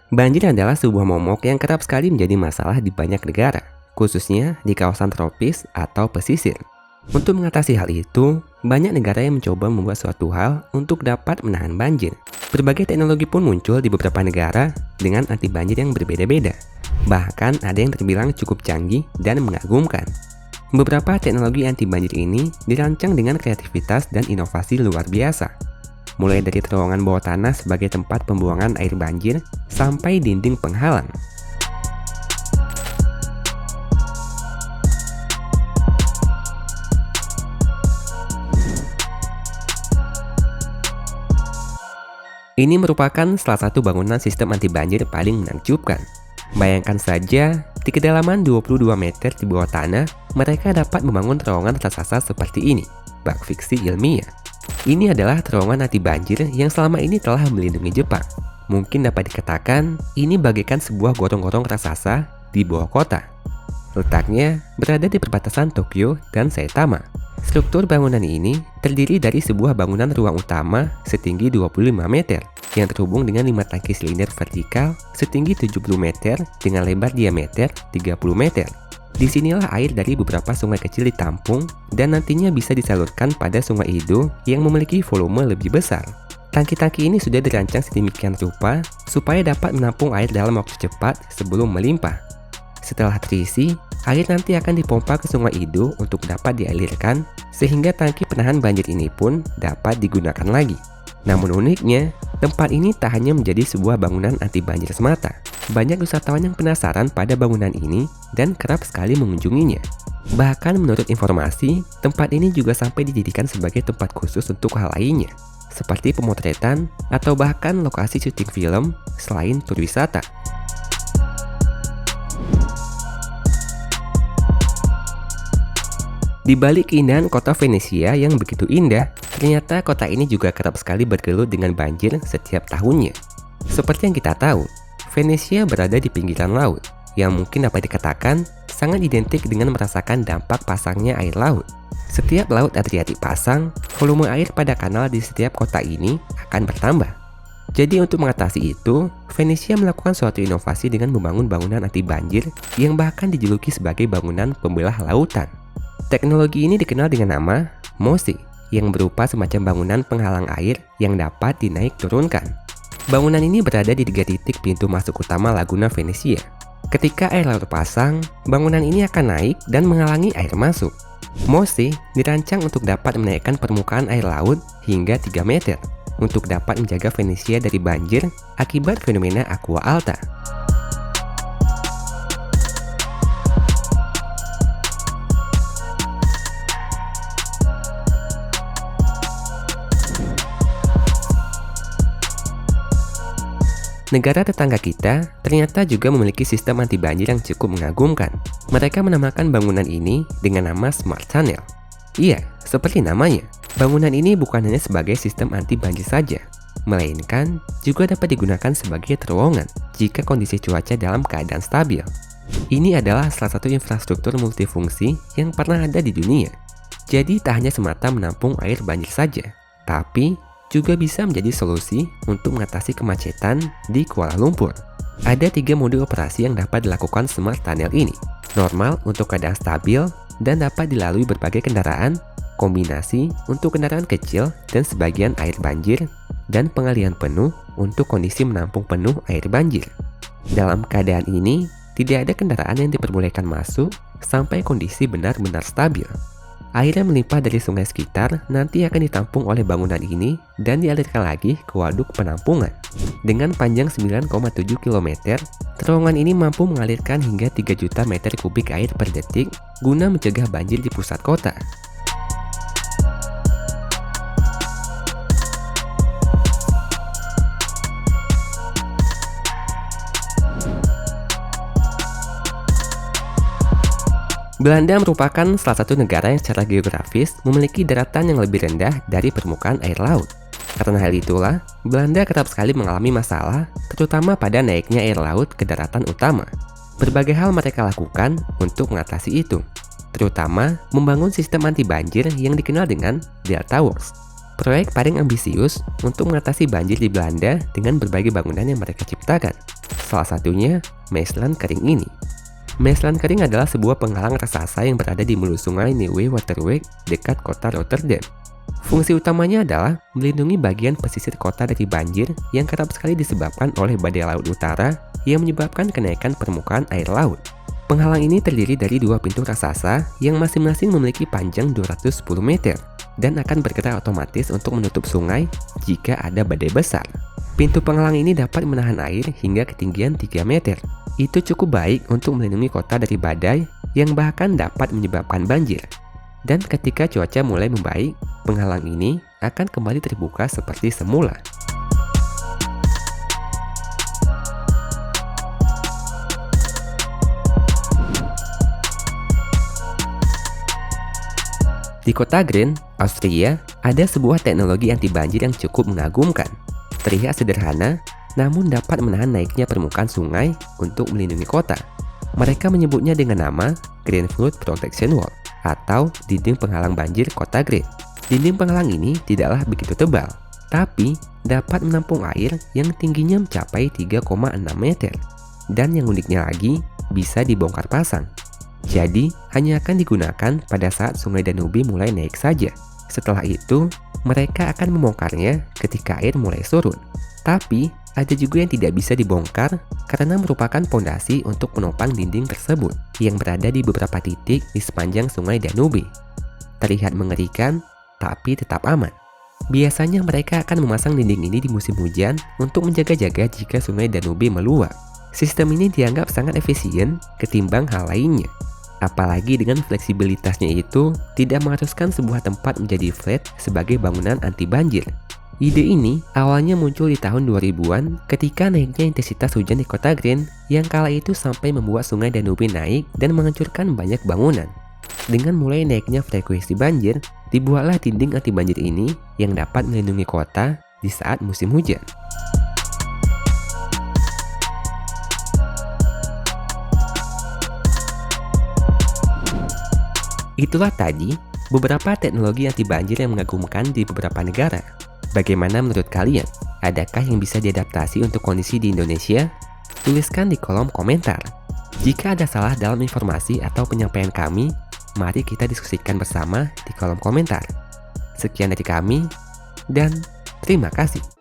Banjir adalah sebuah momok yang kerap sekali menjadi masalah di banyak negara, khususnya di kawasan tropis atau pesisir. Untuk mengatasi hal itu, banyak negara yang mencoba membuat suatu hal untuk dapat menahan banjir. Berbagai teknologi pun muncul di beberapa negara dengan anti banjir yang berbeda-beda. Bahkan ada yang terbilang cukup canggih dan mengagumkan. Beberapa teknologi anti banjir ini dirancang dengan kreativitas dan inovasi luar biasa. Mulai dari terowongan bawah tanah sebagai tempat pembuangan air banjir sampai dinding penghalang. Ini merupakan salah satu bangunan sistem anti banjir paling menakjubkan. Bayangkan saja, di kedalaman 22 meter di bawah tanah, mereka dapat membangun terowongan raksasa seperti ini. Bak fiksi ilmiah. Ini adalah terowongan anti banjir yang selama ini telah melindungi Jepang. Mungkin dapat dikatakan, ini bagaikan sebuah gorong-gorong raksasa di bawah kota. Letaknya berada di perbatasan Tokyo dan Saitama. Struktur bangunan ini terdiri dari sebuah bangunan ruang utama setinggi 25 meter yang terhubung dengan 5 tangki silinder vertikal setinggi 70 meter dengan lebar diameter 30 meter. Disinilah air dari beberapa sungai kecil ditampung dan nantinya bisa disalurkan pada sungai Edo yang memiliki volume lebih besar. Tangki-tangki ini sudah dirancang sedemikian rupa supaya dapat menampung air dalam waktu cepat sebelum melimpah. Setelah terisi, air nanti akan dipompa ke sungai Edo untuk dapat dialirkan sehingga tangki penahan banjir ini pun dapat digunakan lagi. Namun uniknya, tempat ini tak hanya menjadi sebuah bangunan anti banjir semata. Banyak wisatawan yang penasaran pada bangunan ini dan kerap sekali mengunjunginya. Bahkan menurut informasi, tempat ini juga sampai dijadikan sebagai tempat khusus untuk hal lainnya, seperti pemotretan atau bahkan lokasi syuting film selain tur wisata. Di balik keindahan kota Venesia yang begitu indah, ternyata kota ini juga kerap sekali bergelut dengan banjir setiap tahunnya. Seperti yang kita tahu, Venesia berada di pinggiran laut, yang mungkin dapat dikatakan sangat identik dengan merasakan dampak pasangnya air laut. Setiap laut Adriatik pasang, volume air pada kanal di setiap kota ini akan bertambah. Jadi untuk mengatasi itu, Venesia melakukan suatu inovasi dengan membangun bangunan anti banjir yang bahkan dijuluki sebagai bangunan pembelah lautan. Teknologi ini dikenal dengan nama MOSI, yang berupa semacam bangunan penghalang air yang dapat dinaik turunkan. Bangunan ini berada di 3 titik pintu masuk utama Laguna Venesia. Ketika air laut pasang, bangunan ini akan naik dan menghalangi air masuk. MOSI dirancang untuk dapat menaikkan permukaan air laut hingga 3 meter untuk dapat menjaga Venesia dari banjir akibat fenomena aqua alta. Negara tetangga kita ternyata juga memiliki sistem anti banjir yang cukup mengagumkan. Mereka menamakan bangunan ini dengan nama Smart Tunnel. Iya, seperti namanya, bangunan ini bukan hanya sebagai sistem anti banjir saja, melainkan juga dapat digunakan sebagai terowongan jika kondisi cuaca dalam keadaan stabil. Ini adalah salah satu infrastruktur multifungsi yang pernah ada di dunia. Jadi tak hanya semata menampung air banjir saja, tapi juga bisa menjadi solusi untuk mengatasi kemacetan di Kuala Lumpur. Ada 3 mode operasi yang dapat dilakukan Smart Tunnel ini. Normal untuk keadaan stabil dan dapat dilalui berbagai kendaraan, kombinasi untuk kendaraan kecil dan sebagian air banjir, dan pengalihan penuh untuk kondisi menampung penuh air banjir. Dalam keadaan ini, tidak ada kendaraan yang diperbolehkan masuk sampai kondisi benar-benar stabil. Air yang melimpah dari sungai sekitar nanti akan ditampung oleh bangunan ini dan dialirkan lagi ke waduk penampungan. Dengan panjang 9,7 km, terowongan ini mampu mengalirkan hingga 3 juta meter kubik air per detik guna mencegah banjir di pusat kota. Belanda merupakan salah satu negara yang secara geografis memiliki daratan yang lebih rendah dari permukaan air laut. Karena hal itulah, Belanda kerap sekali mengalami masalah, terutama pada naiknya air laut ke daratan utama. Berbagai hal mereka lakukan untuk mengatasi itu, terutama membangun sistem anti banjir yang dikenal dengan Delta Works. Proyek paling ambisius untuk mengatasi banjir di Belanda dengan berbagai bangunan yang mereka ciptakan. Salah satunya Maesland Kering ini. Maesland Kering adalah sebuah penghalang raksasa yang berada di mulut sungai Nieuwe Waterweg dekat kota Rotterdam. Fungsi utamanya adalah melindungi bagian pesisir kota dari banjir yang kerap sekali disebabkan oleh badai laut utara yang menyebabkan kenaikan permukaan air laut. Penghalang ini terdiri dari dua pintu raksasa yang masing-masing memiliki panjang 210 meter dan akan bergerak otomatis untuk menutup sungai jika ada badai besar. Pintu penghalang ini dapat menahan air hingga ketinggian 3 meter. Itu cukup baik untuk melindungi kota dari badai yang bahkan dapat menyebabkan banjir. Dan ketika cuaca mulai membaik, penghalang ini akan kembali terbuka seperti semula. Di kota Gren, Austria, ada sebuah teknologi anti banjir yang cukup mengagumkan. Terlihat sederhana, namun dapat menahan naiknya permukaan sungai untuk melindungi kota. Mereka menyebutnya dengan nama Gren Flood Protection Wall atau dinding penghalang banjir kota Gren. Dinding penghalang ini tidaklah begitu tebal, tapi dapat menampung air yang tingginya mencapai 3,6 meter. Dan yang uniknya lagi, bisa dibongkar pasang. Jadi, hanya akan digunakan pada saat sungai Danube mulai naik saja. Setelah itu, mereka akan membongkarnya ketika air mulai surut. Tapi, ada juga yang tidak bisa dibongkar karena merupakan pondasi untuk penopang dinding tersebut yang berada di beberapa titik di sepanjang sungai Danube. Terlihat mengerikan, tapi tetap aman. Biasanya mereka akan memasang dinding ini di musim hujan untuk menjaga-jaga jika sungai Danube meluap. Sistem ini dianggap sangat efisien ketimbang hal lainnya. Apalagi dengan fleksibilitasnya itu tidak mengharuskan sebuah tempat menjadi flat sebagai bangunan anti banjir. Ide ini awalnya muncul di tahun 2000-an ketika naiknya intensitas hujan di kota Gren yang kala itu sampai membuat sungai Danube naik dan menghancurkan banyak bangunan. Dengan mulai naiknya frekuensi banjir, dibuatlah dinding anti banjir ini yang dapat melindungi kota di saat musim hujan. Itulah tadi beberapa teknologi anti banjir yang mengagumkan di beberapa negara. Bagaimana menurut kalian? Adakah yang bisa diadaptasi untuk kondisi di Indonesia? Tuliskan di kolom komentar. Jika ada salah dalam informasi atau penyampaian kami, mari kita diskusikan bersama di kolom komentar. Sekian dari kami, dan terima kasih.